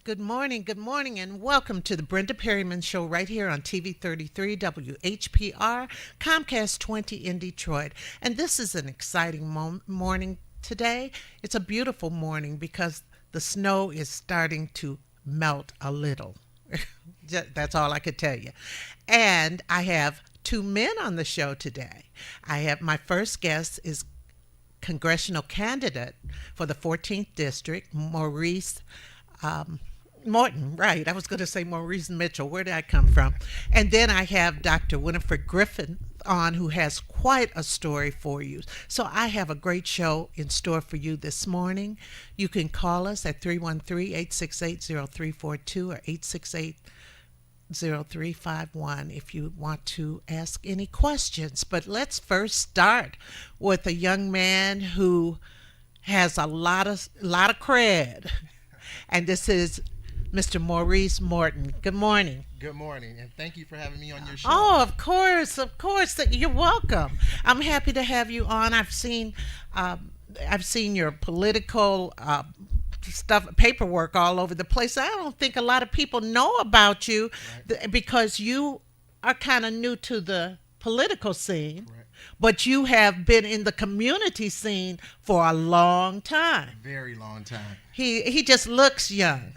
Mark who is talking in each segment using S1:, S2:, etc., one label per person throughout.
S1: good morning, and welcome to the Brenda Perryman Show right here on TV 33 WHPR, Comcast 20 in Detroit. And this is an exciting morning today. It's a beautiful morning because the snow is starting to melt a little. That's all I could tell you. And I have two men on the show today. I have my first guest is congressional candidate for the 14th district, Maurice um, Morton, right. I was going to say Maurice Mitchell. Where did I come from? And then I have Dr. Winifred Griffin on, who has quite a story for you. So I have a great show in store for you this morning. You can call us at 313-868-0342 or 868-0351 if you want to ask any questions. But let's first start with a young man who has a lot of cred. And this is Mr. Maurice Morton. Good morning.
S2: Good morning, and thank you for having me on your show.
S1: Oh, of course. You're welcome. I'm happy to have you on. I've seen your political stuff, paperwork all over the place. I don't think a lot of people know about you
S2: Right,
S1: because you are kind of new to the political scene,
S2: right.
S1: but you have been in the community scene for a long time.
S2: Very long time.
S1: He just looks young.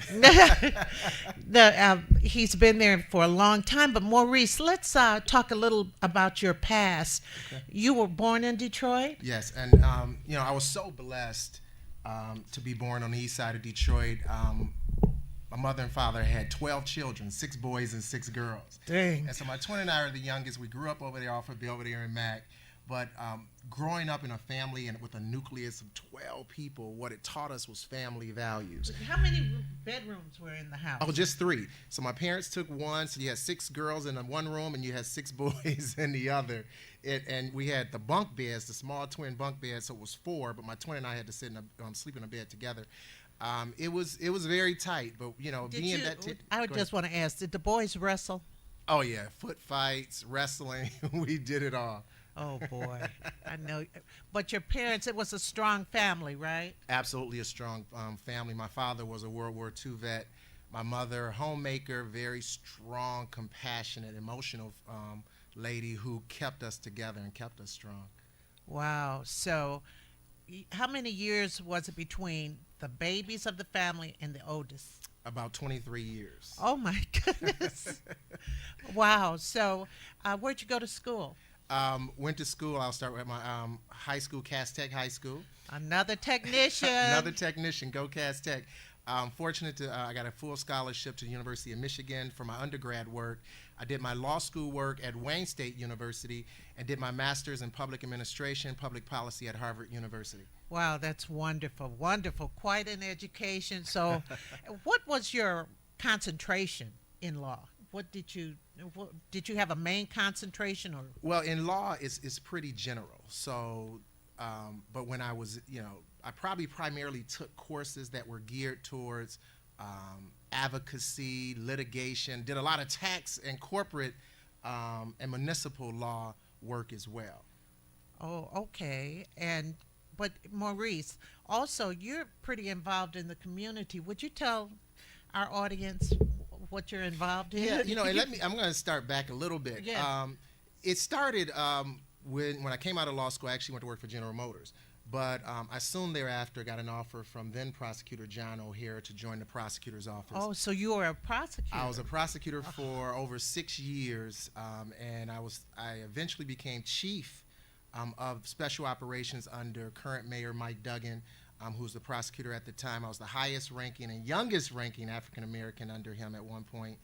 S1: He's been there for a long time. But Maurice, let's talk a little about your past.
S2: Okay.
S1: You were born in Detroit.
S2: Yes, and I was so blessed to be born on the east side of Detroit. My mother and father had 12 children, 6 boys and 6 girls.
S1: Dang.
S2: And so my twin and I are the youngest. We grew up over there off of Belvedere and Mac. But growing up in a family and with a nucleus of 12 people, what it taught us was family values.
S1: How many bedrooms were in the house?
S2: Oh, just 3. So my parents took one, so you had 6 girls in one room, and you had 6 boys in the other. And we had the bunk beds, the small twin bunk beds, so it was 4. But my twin and I had to sleep in a bed together. It was very tight, but
S1: I would just want to ask, did the boys wrestle?
S2: Oh yeah, foot fights, wrestling, we did it all.
S1: Oh boy, I know. But your parents, it was a strong family, right?
S2: Absolutely a strong family. My father was a World War II vet. My mother, homemaker, very strong, compassionate, emotional lady who kept us together and kept us strong.
S1: Wow. So, how many years was it between the babies of the family and the oldest?
S2: About 23 years.
S1: Oh my goodness. Wow. So, where'd you go to school?
S2: Went to school. I'll start with my high school, Cass Tech High School.
S1: Another technician.
S2: Another technician, go Cass Tech. Fortunate to I got a full scholarship to the University of Michigan for my undergrad work. I did my law school work at Wayne State University and did my master's in public administration, public policy at Harvard University.
S1: Wow, that's wonderful. Wonderful. Quite an education. So, what was your concentration in law? Did you have a main concentration or?
S2: Well, in law, it's pretty general. So, but when I was, I probably primarily took courses that were geared towards advocacy, litigation, did a lot of tax and corporate and municipal law work as well.
S1: Oh, okay. But Maurice, also you're pretty involved in the community. Would you tell our audience what you're involved in?
S2: Yeah, and I'm going to start back a little bit.
S1: Yeah.
S2: It started when I came out of law school. I actually went to work for General Motors. But I soon thereafter got an offer from then prosecutor John O'Hare to join the prosecutor's office.
S1: Oh, so you were a prosecutor.
S2: I was a prosecutor for over 6 years, and I eventually became chief of special operations under current Mayor Mike Duggan, who was the prosecutor at the time. I was the highest ranking and youngest ranking African American under him at one point.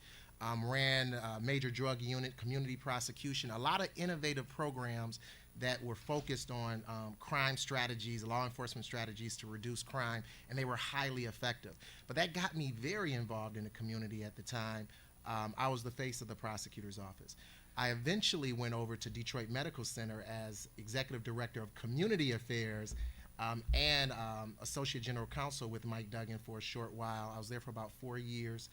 S2: Ran a major drug unit, community prosecution, a lot of innovative programs that were focused on crime strategies, law enforcement strategies to reduce crime, and they were highly effective. But that got me very involved in the community at the time. I was the face of the prosecutor's office. I eventually went over to Detroit Medical Center as executive director of community affairs and associate general counsel with Mike Duggan for a short while. I was there for about 4 years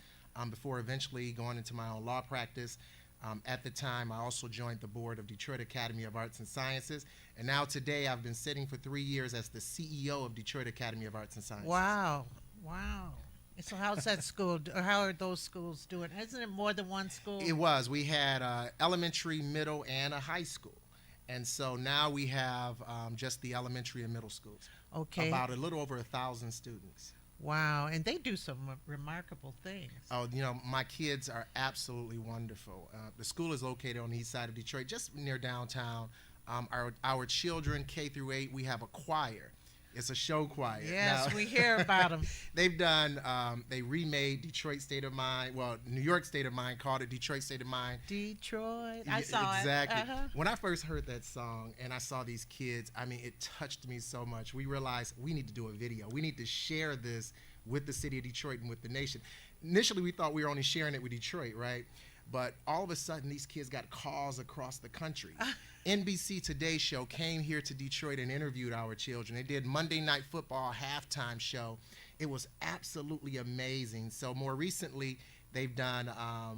S2: before eventually going into my own law practice. At the time, I also joined the board of Detroit Academy of Arts and Sciences, and now today I've been sitting for 3 years as the CEO of Detroit Academy of Arts and Sciences.
S1: Wow. Wow. So how's that school? Or how are those schools doing? Isn't it more than one school?
S2: It was. We had elementary, middle, and a high school. And so now we have just the elementary and middle schools.
S1: Okay.
S2: About a little over 1,000 students.
S1: Wow, and they do some remarkable things.
S2: Oh, my kids are absolutely wonderful. The school is located on the east side of Detroit, just near downtown. Our children, K through 8, we have a choir. It's a show choir.
S1: Yes,
S2: Now,
S1: we hear about them.
S2: they've done, they remade Detroit State of Mind, well, New York State of Mind, called it Detroit State of Mind.
S1: Detroit, I
S2: Yeah,
S1: saw it.
S2: exactly.
S1: Uh-huh.
S2: When I first heard that song and I saw these kids, I mean, it touched me so much. We realized we need to do a video. We need to share this with the city of Detroit and with the nation. Initially, we thought we were only sharing it with Detroit, right? But all of a sudden, these kids got calls across the country. NBC Today show came here to Detroit and interviewed our children. They did Monday Night Football halftime show. It was absolutely amazing. So more recently, they've done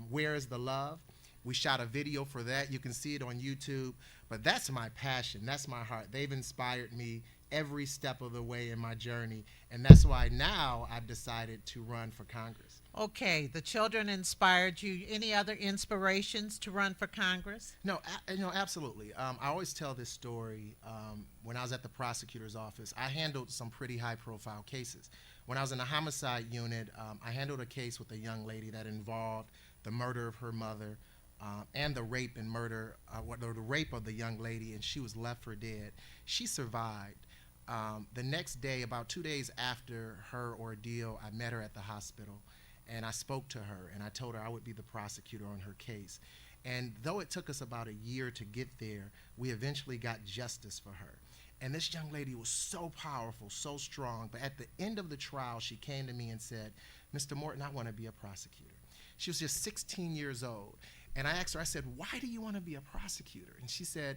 S2: Where is the Love? We shot a video for that. You can see it on YouTube. But that's my passion. That's my heart. They've inspired me every step of the way in my journey. And that's why now I've decided to run for Congress.
S1: Okay, the children inspired you. Any other inspirations to run for Congress?
S2: No, absolutely. I always tell this story. When I was at the prosecutor's office, I handled some pretty high-profile cases. When I was in the homicide unit, I handled a case with a young lady that involved the murder of her mother and the rape and murder, or the rape of the young lady, and she was left for dead. She survived. The next day, about 2 days after her ordeal, I met her at the hospital. And I spoke to her, and I told her I would be the prosecutor on her case. And though it took us about a year to get there, we eventually got justice for her. And this young lady was so powerful, so strong. But at the end of the trial, she came to me and said, "Mr. Morton, I want to be a prosecutor." She was just 16 years old. And I asked her, I said, "Why do you want to be a prosecutor?" And she said,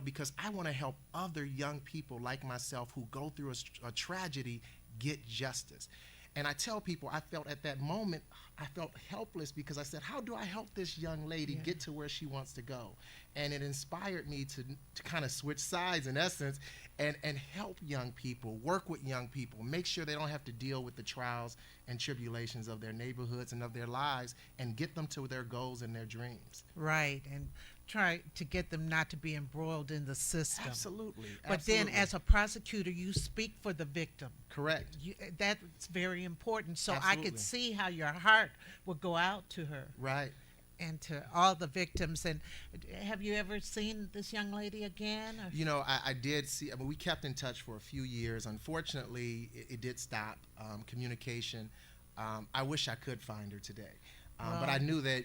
S2: "Because I want to help other young people like myself who go through a tragedy get justice." And I tell people, I felt at that moment, I felt helpless because I said, how do I help this young lady get to where she wants to go? And it inspired me to kind of switch sides, in essence, and help young people, work with young people, make sure they don't have to deal with the trials and tribulations of their neighborhoods and of their lives, and get them to their goals and their dreams.
S1: Right, and try to get them not to be embroiled in the system.
S2: Absolutely.
S1: But then as a prosecutor, you speak for the victim.
S2: Correct.
S1: That's very important. So I
S2: Absolutely.
S1: could see how your heart would go out to her.
S2: Right.
S1: And to all the victims. And have you ever seen this young lady again? Or?
S2: I did see, we kept in touch for a few years. Unfortunately, it did stop communication. I wish I could find her today. But I knew that,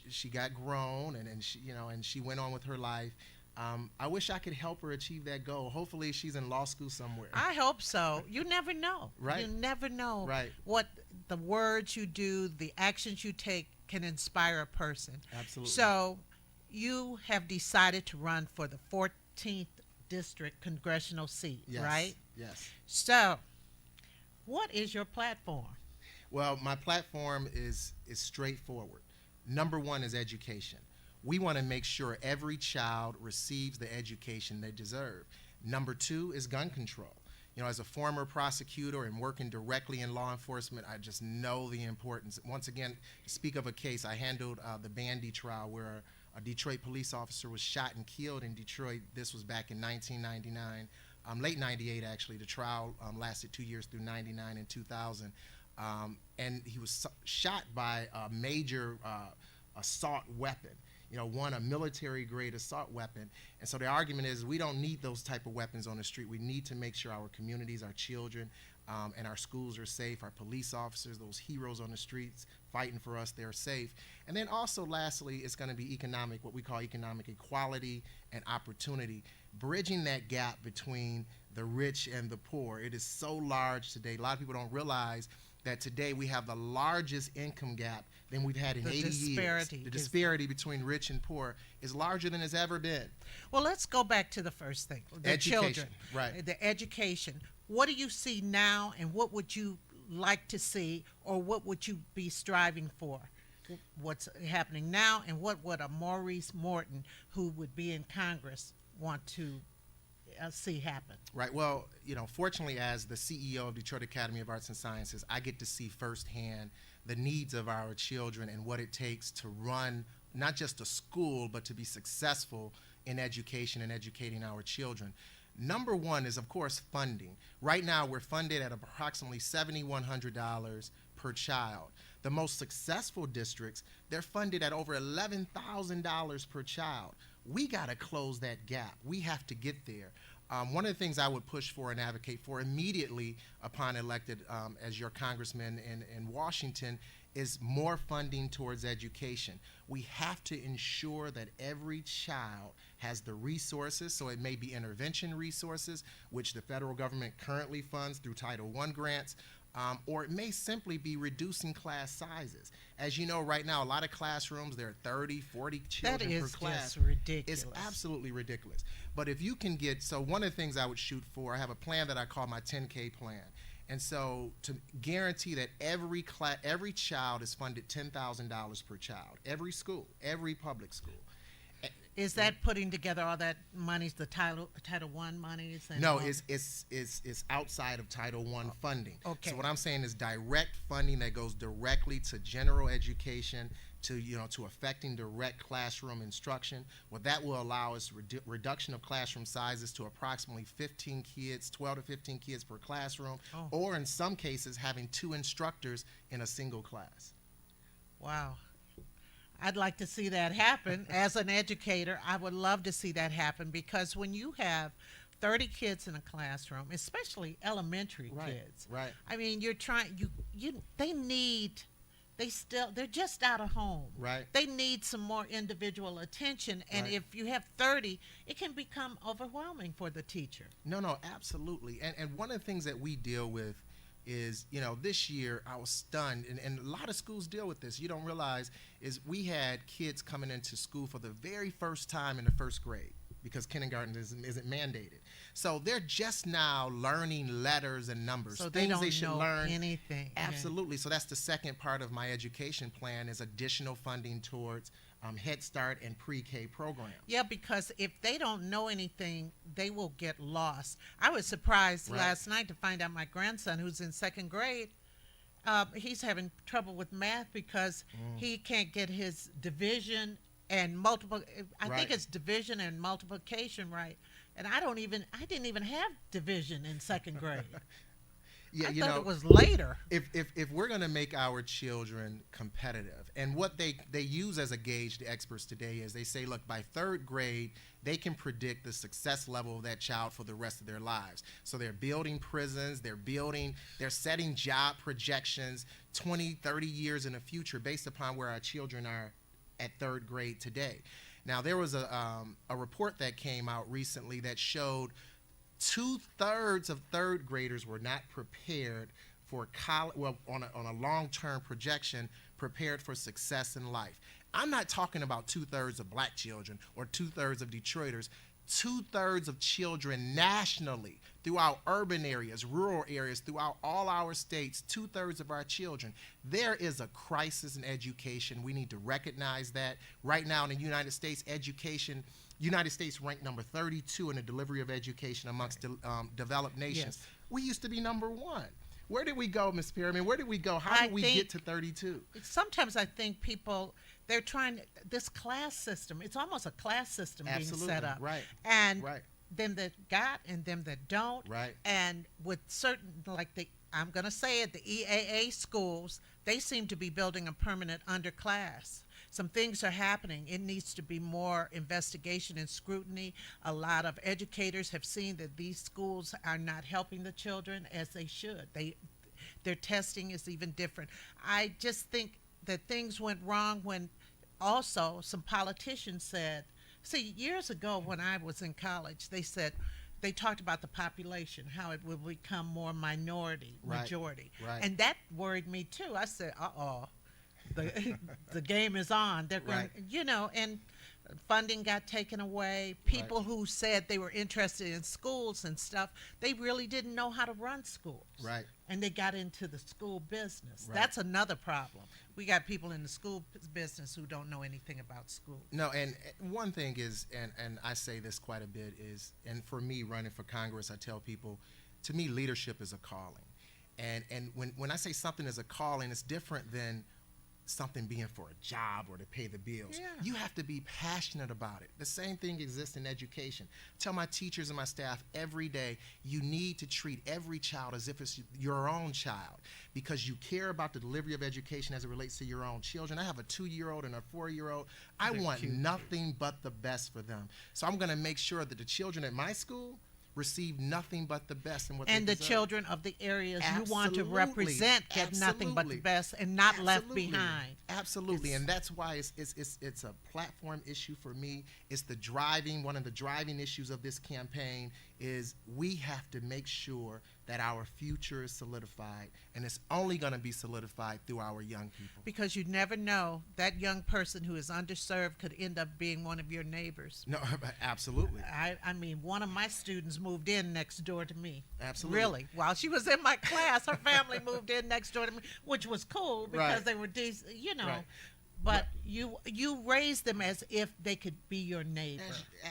S2: she got grown and she went on with her life. I wish I could help her achieve that goal. Hopefully she's in law school somewhere.
S1: I hope so. You never know.
S2: Right.
S1: You never know
S2: Right.
S1: what the words you do, the actions you take can inspire a person.
S2: Absolutely.
S1: So you have decided to run for the 14th District Congressional seat,
S2: Yes.
S1: right?
S2: Yes.
S1: So what is your platform?
S2: Well, my platform is straightforward. Number one is education. We want to make sure every child receives the education they deserve. Number two is gun control. As a former prosecutor and working directly in law enforcement, I just know the importance. Once again, to speak of a case, I handled the Bandy trial where a Detroit police officer was shot and killed in Detroit. This was back in 1999, late 98 actually. The trial lasted 2 years through 99 and 2000. And he was shot by a major assault weapon. A military-grade assault weapon. And so the argument is we don't need those type of weapons on the street. We need to make sure our communities, our children, and our schools are safe. Our police officers, those heroes on the streets fighting for us, they're safe. And then also, lastly, it's going to be what we call economic equality and opportunity, bridging that gap between the rich and the poor. It is so large today. A lot of people don't realize that today we have the largest income gap than we've had in 80 years. The disparity between rich and poor is larger than it's ever been.
S1: Well, let's go back to the first thing, the
S2: Education,
S1: children.
S2: right.
S1: The education. What do you see now, and what would you like to see, or what would you be striving for? What's happening now, and what would a Maurice Morton, who would be in Congress, want to see happen?
S2: Right. Well, fortunately, as the CEO of Detroit Academy of Arts and Sciences, I get to see firsthand the needs of our children and what it takes to run not just a school, but to be successful in education and educating our children. Number one is, of course, funding. Right now, we're funded at approximately $7,100 per child. The most successful districts, they're funded at over $11,000 per child. We got to close that gap. We have to get there. One of the things I would push for and advocate for immediately upon elected as your congressman in Washington is more funding towards education. We have to ensure that every child has the resources, so it may be intervention resources, which the federal government currently funds through Title I grants, or it may simply be reducing class sizes. As you know, right now, a lot of classrooms, there are 30, 40 children per class.
S1: That is just ridiculous.
S2: It's absolutely ridiculous. But if you can get, so one of the things I would shoot for, I have a plan that I call my 10K plan. And so to guarantee that every child is funded $10,000 per child, every school, every public school.
S1: Is that putting together all that monies, the Title I monies? And
S2: no, it's outside of Title I funding.
S1: Okay.
S2: So what I'm saying is direct funding that goes directly to general education, to affecting direct classroom instruction. What that will allow is reduction of classroom sizes to approximately 15 kids, 12 to 15 kids per classroom, or in some cases having 2 instructors in a single class.
S1: Wow. I'd like to see that happen. As an educator, I would love to see that happen, because when you have 30 kids in a classroom, especially elementary kids.
S2: Right.
S1: I mean, you're trying, they're just out of home.
S2: Right.
S1: They need some more individual attention. And
S2: Right.
S1: if you have 30, it can become overwhelming for the teacher.
S2: No, absolutely. And one of the things that we deal with is, this year I was stunned, and a lot of schools deal with this. You don't realize is we had kids coming into school for the very first time in the first grade, because kindergarten isn't mandated. So they're just now learning letters and numbers.
S1: So
S2: things
S1: they don't
S2: should
S1: know
S2: learn.
S1: anything.
S2: Absolutely. So that's the second part of my education plan, is additional funding towards Head Start and pre-K programs.
S1: Yeah, because if they don't know anything, they will get lost. I was surprised last night to find out my grandson, who's in second grade, he's having trouble with math because he can't get his division and I think it's division and multiplication right. And I didn't even have division in second grade.
S2: Yeah,
S1: I thought it was later.
S2: If we're going to make our children competitive, and what they use as a gauge, the experts today, is they say, look, by third grade, they can predict the success level of that child for the rest of their lives. So they're building prisons, they're setting job projections 20, 30 years in the future based upon where our children are at third grade today. Now, there was a report that came out recently that showed 2/3 of third graders were not prepared for college, on a long-term projection, prepared for success in life. I'm not talking about 2/3 of black children or 2/3 of Detroiters. 2/3 of children nationally, throughout urban areas, rural areas, throughout all our states, 2/3 of our children. There is a crisis in education. We need to recognize that. Right now in the United States, United States ranked number 32 in the delivery of education amongst developed nations.
S1: Yes.
S2: We used to be number 1. Where did we go, Ms. Perryman? Where did we go? How did we get to 32?
S1: Sometimes I think they're trying this class system. It's almost a class system being set up.
S2: Right.
S1: And them that got and them that don't.
S2: Right.
S1: And with certain, I'm going to say it, the EAA schools, they seem to be building a permanent underclass. Some things are happening. It needs to be more investigation and scrutiny. A lot of educators have seen that these schools are not helping the children as they should. Their testing is even different. I just think that things went wrong when also some politicians said, see, years ago when I was in college, they talked about the population, how it will become more majority.
S2: Right.
S1: And that worried me too. I said, the game is on. They're going, and funding got taken away. People who said they were interested in schools and stuff, they really didn't know how to run schools.
S2: Right.
S1: And they got into the school business.
S2: Right.
S1: That's another problem. we got people in the school business who don't know anything about school.
S2: No, and one thing is, and I say this quite a bit, is, and for me running for Congress, I tell people, to me, leadership is a calling. And when I say something is a calling, it's different than something being for a job or to pay the bills.
S1: Yeah.
S2: You have to be passionate about it. The same thing exists in education. I tell my teachers and my staff every day, you need to treat every child as if it's your own child, because you care about the delivery of education as it relates to your own children. I have a 2-year-old and a 4-year-old. I
S1: They're
S2: want
S1: cute.
S2: nothing but the best for them. So I'm going to make sure that the children at my school receive nothing but the best and what
S1: And
S2: they
S1: the
S2: deserve.
S1: children of the areas you want to
S2: Absolutely.
S1: represent get nothing but the
S2: Absolutely.
S1: best and not left
S2: Absolutely.
S1: behind.
S2: Absolutely, and that's why it's a platform issue for me. It's one of the driving issues of this campaign is we have to make sure that our future is solidified, and it's only going to be solidified through our young people.
S1: Because you never know, that young person who is underserved could end up being one of your neighbors.
S2: No, absolutely.
S1: I mean, one of my students moved in next door to me.
S2: Absolutely.
S1: Really. While she was in my class, her family moved in next door to me, which was cool because
S2: Right.
S1: they were decent, you know.
S2: Right.
S1: But you raised them as if they could be your neighbor.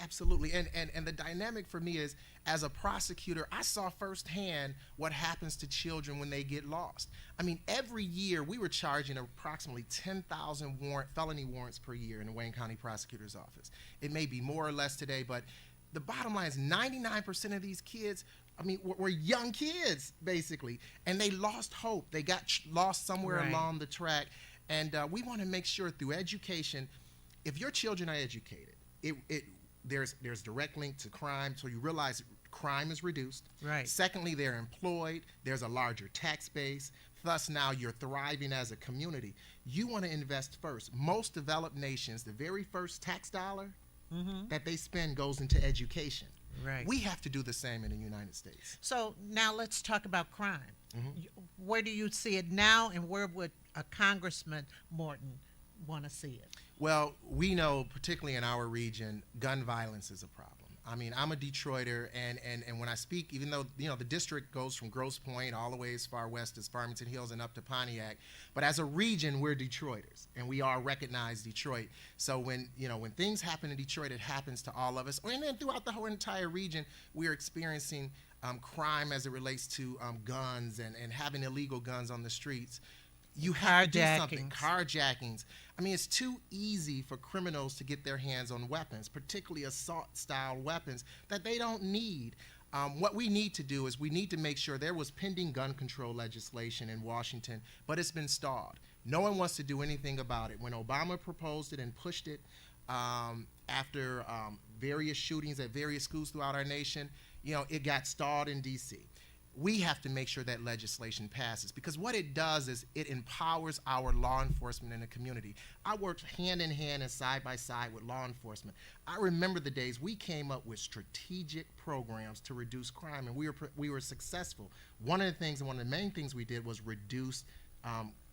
S2: Absolutely. And the dynamic for me is, as a prosecutor, I saw firsthand what happens to children when they get lost. I mean, every year we were charging approximately 10,000 felony warrants per year in the Wayne County Prosecutor's Office. It may be more or less today, but the bottom line is 99% of these kids, I mean, were young kids, basically, and they lost hope. They got lost somewhere
S1: Right.
S2: along the track. And we want to make sure through education, if your children are educated, there's direct link to crime, so you realize crime is reduced.
S1: Right.
S2: Secondly, they're employed. There's a larger tax base. Thus, now you're thriving as a community. You want to invest first. Most developed nations, the very first tax dollar that they spend goes into education.
S1: Right.
S2: We have to do the same in the United States.
S1: So now let's talk about crime. Where do you see it now, and where would a Congressman Morton want to see it?
S2: Well, we know, particularly in our region, gun violence is a problem. I mean, I'm a Detroiter, and when I speak, even though, the district goes from Grosse Pointe all the way as far west as Farmington Hills and up to Pontiac, but as a region, we're Detroiters, and we all recognize Detroit. So when things happen in Detroit, it happens to all of us. And then throughout the whole entire region, we're experiencing crime as it relates to guns and having illegal guns on the streets. You have to do something. Carjackings. I mean, it's too easy for criminals to get their hands on weapons, particularly assault-style weapons that they don't need. What we need to do is we need to make sure there was pending gun control legislation in Washington, but it's been stalled. No one wants to do anything about it. When Obama proposed it and pushed it after various shootings at various schools throughout our nation, it got stalled in D.C. We have to make sure that legislation passes, because what it does is it empowers our law enforcement in the community. I worked hand in hand and side by side with law enforcement. I remember the days we came up with strategic programs to reduce crime, and we were successful. One of the things, and one of the main things we did was reduce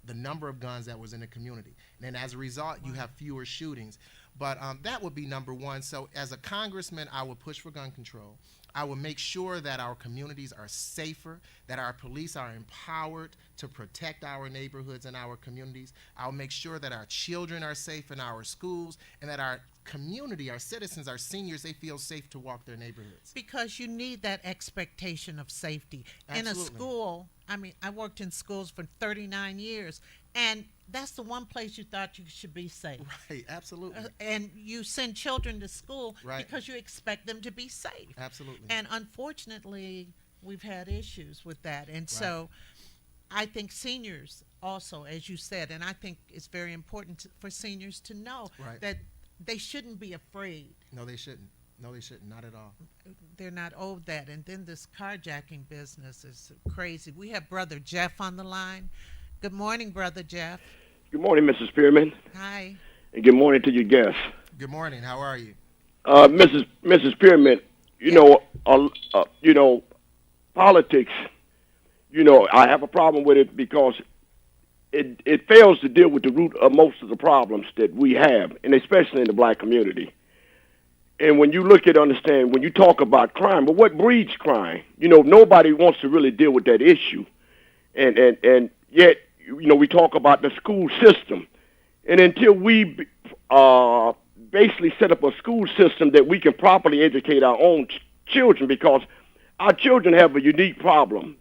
S2: the number of guns that was in the community. And then as a result, you have fewer shootings. But that would be number one. So as a congressman, I would push for gun control. I will make sure that our communities are safer, that our police are empowered to protect our neighborhoods and our communities. I'll make sure that our children are safe in our schools, and that our community, our citizens, our seniors, they feel safe to walk their neighborhoods.
S1: Because you need that expectation of safety. In a
S2: Absolutely.
S1: school, I mean, I worked in schools for 39 years, and that's the one place you thought you should be safe.
S2: Right, absolutely.
S1: And you send children to school
S2: Right.
S1: because you expect them to be safe.
S2: Absolutely.
S1: And unfortunately, we've had issues with that. And so I think seniors also, as you said, and I think it's very important for seniors to know
S2: Right.
S1: that they shouldn't be afraid.
S2: No, they shouldn't. No, they shouldn't. Not at all.
S1: They're not owed that. And then this carjacking business is crazy. We have Brother Jeff on the line. Good morning, Brother Jeff.
S3: Good morning, Mrs. Perryman,
S1: Hi.
S3: and good morning to your guests.
S2: Good morning. How are you?
S3: Mrs. Perryman, politics. I have a problem with it because it fails to deal with the root of most of the problems that we have, and especially in the black community. And when you understand, when you talk about crime, but what breeds crime? Nobody wants to really deal with that issue, and yet we talk about the school system, and until we basically set up a school system that we can properly educate our own children, because our children have a unique problem,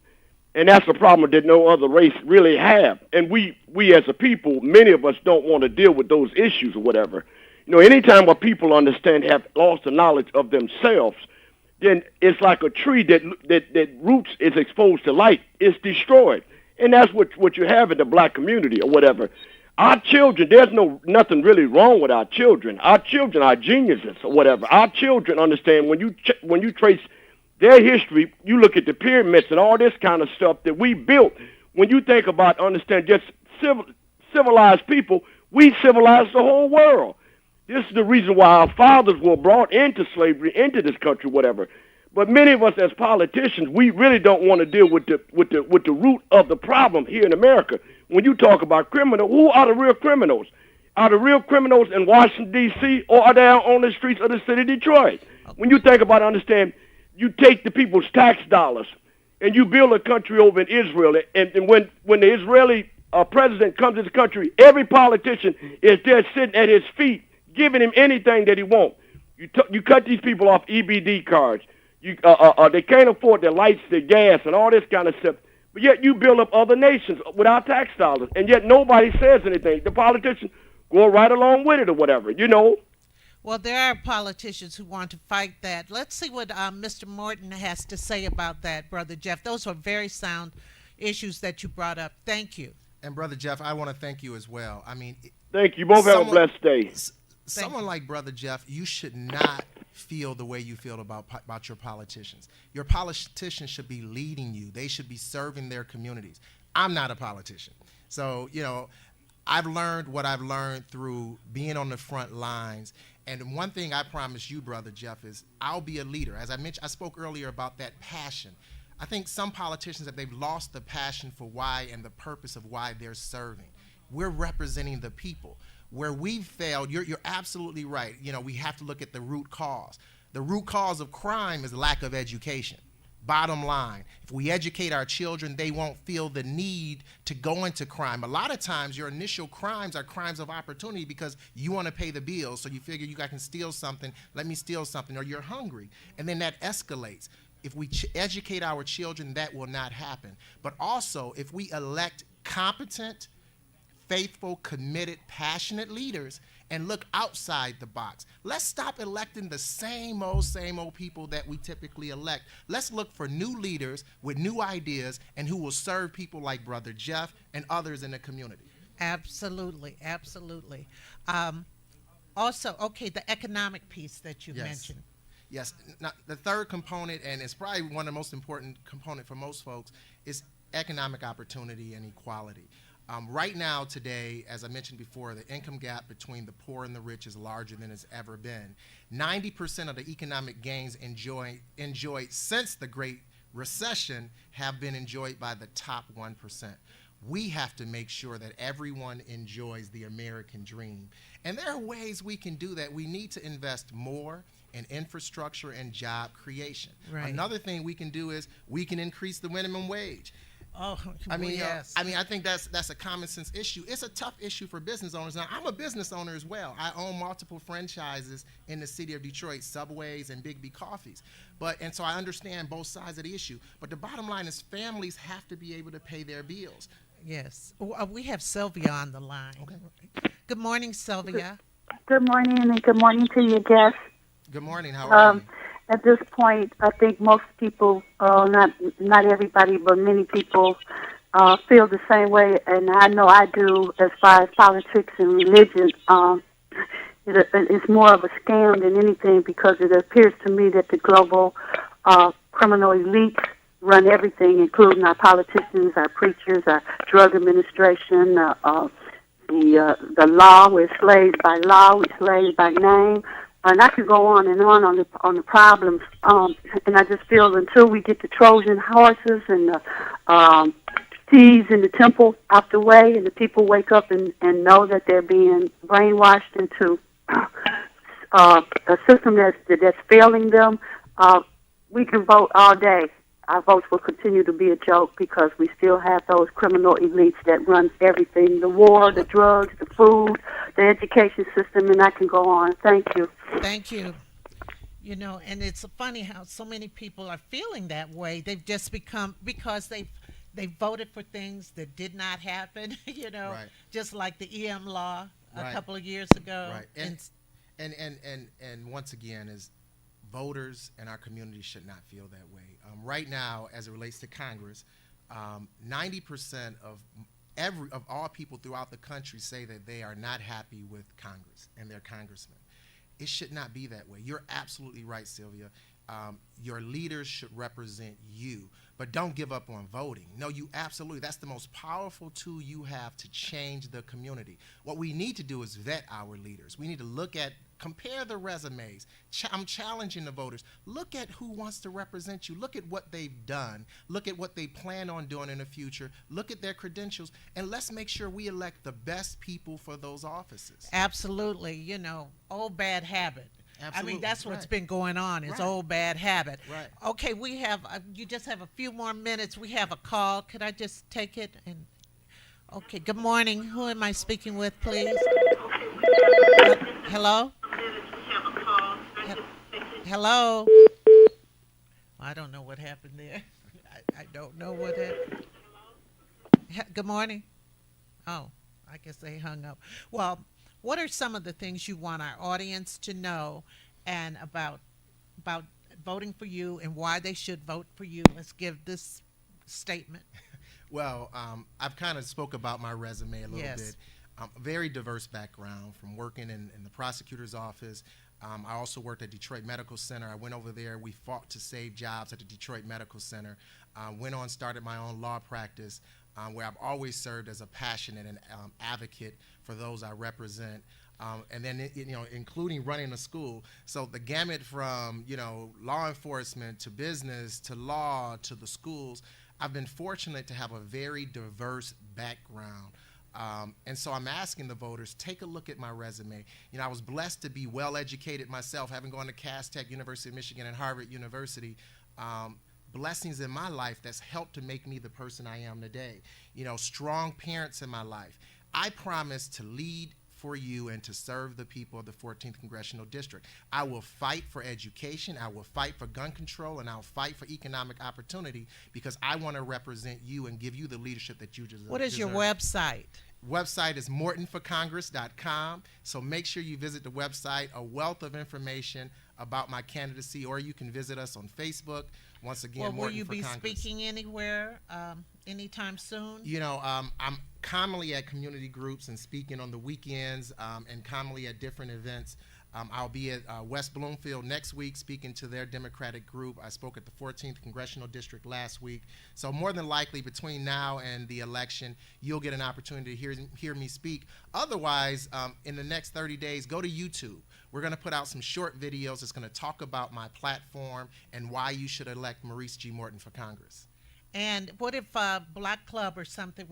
S3: and that's a problem that no other race really have. And we as a people, many of us don't want to deal with those issues or whatever. Anytime where people have lost the knowledge of themselves, then it's like a tree that roots is exposed to light. It's destroyed. And that's what you have in the black community or whatever. Our children, there's nothing really wrong with our children. Our children are geniuses or whatever. Our children understand when you trace their history, you look at the pyramids and all this kind of stuff that we built. When you think about, understand, just civilized people, we civilized the whole world. This is the reason why our fathers were brought into slavery, into this country, whatever. But many of us as politicians, we really don't want to deal with the root of the problem here in America. When you talk about criminals, who are the real criminals? Are the real criminals in Washington, D.C., or are they out on the streets of the city of Detroit? When you think about it, understand, you take the people's tax dollars and you build a country over in Israel. And when the Israeli president comes to the country, every politician is there sitting at his feet, giving him anything that he wants. You cut these people off EBD cards. They can't afford their lights, their gas, and all this kind of stuff. But yet you build up other nations without tax dollars, and yet nobody says anything. The politicians go right along with it or whatever,
S1: Well, there are politicians who want to fight that. Let's see what Mr. Morton has to say about that, Brother Jeff. Those are very sound issues that you brought up. Thank you.
S2: And Brother Jeff, I want to thank you as well.
S3: Thank you. Both have a blessed day.
S2: Someone like Brother Jeff, you should not feel the way you feel about your politicians. Your politicians should be leading you. They should be serving their communities. I'm not a politician. So, I've learned what I've learned through being on the front lines. And one thing I promise you, Brother Jeff, is I'll be a leader. As I mentioned, I spoke earlier about that passion. I think some politicians, they've lost the passion for why and the purpose of why they're serving. We're representing the people. Where we've failed, you're absolutely right. We have to look at the root cause. The root cause of crime is lack of education. Bottom line, if we educate our children, they won't feel the need to go into crime. A lot of times your initial crimes are crimes of opportunity because you want to pay the bills, so you figure I can steal something, let me steal something, or you're hungry. And then that escalates. If we educate our children, that will not happen. But also, if we elect competent, faithful, committed, passionate leaders and look outside the box. Let's stop electing the same old people that we typically elect. Let's look for new leaders with new ideas and who will serve people like Brother Jeff and others in the community.
S1: Absolutely, absolutely. Also, the economic piece that you mentioned.
S2: Yes. Now, the third component, and it's probably one of the most important component for most folks, is economic opportunity and equality. Right now, today, as I mentioned before, the income gap between the poor and the rich is larger than it's ever been. 90% of the economic gains enjoyed since the Great Recession have been enjoyed by the top 1%. We have to make sure that everyone enjoys the American dream. And there are ways we can do that. We need to invest more in infrastructure and job creation.
S1: Right.
S2: Another thing we can do is we can increase the minimum wage.
S1: Oh,
S2: yes. I think that's a common sense issue. It's a tough issue for business owners. Now, I'm a business owner as well. I own multiple franchises in the city of Detroit, Subways and Big B Coffees. And so I understand both sides of the issue. But the bottom line is families have to be able to pay their bills.
S1: Yes. We have Sylvia on the line.
S2: Okay.
S1: Good morning, Sylvia.
S4: Good morning, and good morning to your guests.
S2: Good morning. How are you?
S4: At this point, I think most people, not everybody, but many people feel the same way, and I know I do as far as politics and religion. It's more of a scam than anything because it appears to me that the global criminal elites run everything, including our politicians, our preachers, our drug administration, the law. We're slaves by law, we're slaves by name. And I could go on the problems, and I just feel until we get the Trojan horses and the thieves in the temple out the way, and the people wake up and know that they're being brainwashed into a system that's failing them, we can vote all day. our votes will continue to be a joke because we still have those criminal elites that run everything, the war, the drugs, the food, the education system, and I can go on. Thank you.
S1: Thank you. And it's funny how so many people are feeling that way. They've just become because they voted for things that did not happen.
S2: Right.
S1: Just like the EM law a
S2: Right.
S1: couple of years ago.
S2: Right. And once again, as voters in our community should not feel that way. Right now, as it relates to Congress, 90% of all people throughout the country say that they are not happy with Congress and their congressmen. It should not be that way. You're absolutely right, Sylvia. Your leaders should represent you, but don't give up on voting. No, you absolutely. That's the most powerful tool you have to change the community. What we need to do is vet our leaders. We need to compare the resumes. I'm challenging the voters. Look at who wants to represent you. Look at what they've done. Look at what they plan on doing in the future. Look at their credentials, and let's make sure we elect the best people for those offices.
S1: Absolutely. Old bad habit.
S2: Absolutely.
S1: I mean, that's what's
S2: Right.
S1: been going on. It's
S2: Right.
S1: old bad habit.
S2: Right.
S1: Okay, you just have a few more minutes. We have a call. Could I just take it? Okay, good morning. Who am I speaking with, please? Hello? Hello? I don't know what happened there. I don't know what happened. Good morning. Oh, I guess they hung up. Well, what are some of the things you want our audience to know and about voting for you and why they should vote for you? Let's give this statement.
S2: Well, I've kind of spoke about my resume a little
S1: Yes.
S2: bit. Very diverse background from working in the prosecutor's office. I also worked at Detroit Medical Center. I went over there. We fought to save jobs at the Detroit Medical Center. Went on, started my own law practice where I've always served as a passionate and advocate for those I represent. And then, including running a school. So the gamut from, law enforcement to business to law to the schools, I've been fortunate to have a very diverse background. And so I'm asking the voters, take a look at my resume. I was blessed to be well educated myself, having gone to Cass Tech, University of Michigan, and Harvard University. Blessings in my life that's helped to make me the person I am today. Strong parents in my life. I promise to lead for you and to serve the people of the 14th Congressional District. I will fight for education, I will fight for gun control, and I'll fight for economic opportunity because I want to represent you and give you the leadership that you deserve.
S1: What is your website?
S2: Website is mortonforcongress.com, so make sure you visit the website. A wealth of information about my candidacy, or you can visit us on Facebook. Once again,
S1: Well, will
S2: Morton
S1: you
S2: for
S1: be
S2: Congress.
S1: speaking anywhere anytime soon?
S2: I'm commonly at community groups and speaking on the weekends and commonly at different events. I'll be at West Bloomfield next week speaking to their Democratic group. I spoke at the 14th Congressional District last week. So more than likely between now and the election, you'll get an opportunity to hear me speak. Otherwise, in the next 30 days, go to YouTube. We're going to put out some short videos that's going to talk about my platform and why you should elect Maurice G. Morton for Congress.
S1: And what if a Black Club or something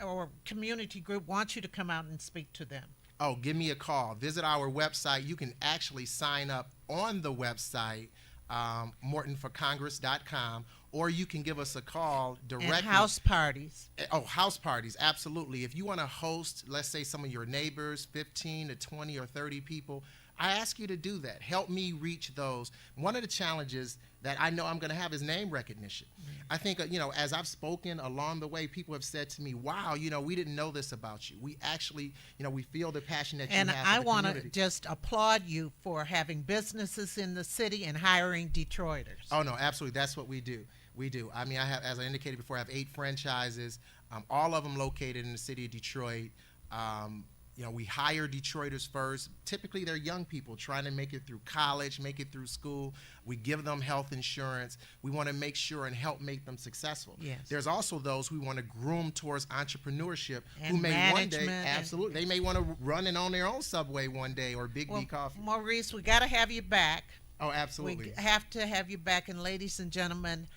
S1: or community group wants you to come out and speak to them?
S2: Oh, give me a call. Visit our website. You can actually sign up on the website, mortonforcongress.com, or you can give us a call directly.
S1: And house parties.
S2: Oh, house parties, absolutely. If you want to host, let's say, some of your neighbors, 15 to 20 or 30 people, I ask you to do that. Help me reach those. One of the challenges that I know I'm going to have is name recognition. I think, as I've spoken along the way, people have said to me, wow, we didn't know this about you. We actually, we feel the passion that you have for
S1: And I
S2: the
S1: want to
S2: community.
S1: just applaud you for having businesses in the city and hiring Detroiters.
S2: Oh, no, absolutely. That's what we do. We do. I mean, as I indicated before, I have 8 franchises, all of them located in the city of Detroit. We hire Detroiters first. Typically, they're young people trying to make it through college, make it through school. We give them health insurance. We want to make sure and help make them successful.
S1: Yes.
S2: There's also those we want to groom towards entrepreneurship
S1: And
S2: who may one day,
S1: management
S2: absolutely, they may want to run and own their own Subway one day or Big B Coffee.
S1: Maurice, we got to have you back.
S2: Oh, absolutely.
S1: We have to have you back. And ladies and gentlemen,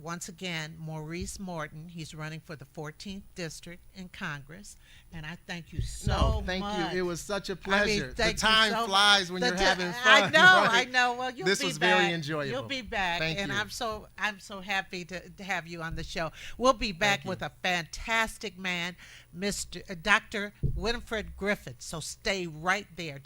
S1: Once again, Maurice Morton. He's running for the 14th district in Congress, and I thank you so
S2: No, thank
S1: much.
S2: you. It was such a
S1: I mean,
S2: pleasure. The
S1: thank you
S2: time
S1: so
S2: flies when
S1: the
S2: you're
S1: ti-
S2: having fun.
S1: I know,
S2: right?
S1: I know. Well, you'll
S2: This
S1: be
S2: was
S1: back.
S2: very enjoyable.
S1: You'll be back,
S2: Thank
S1: and
S2: you.
S1: I'm so happy to have you on the show. We'll be back
S2: Thank you.
S1: with a fantastic man, Mr. Dr. Winifred Griffith. So stay right there.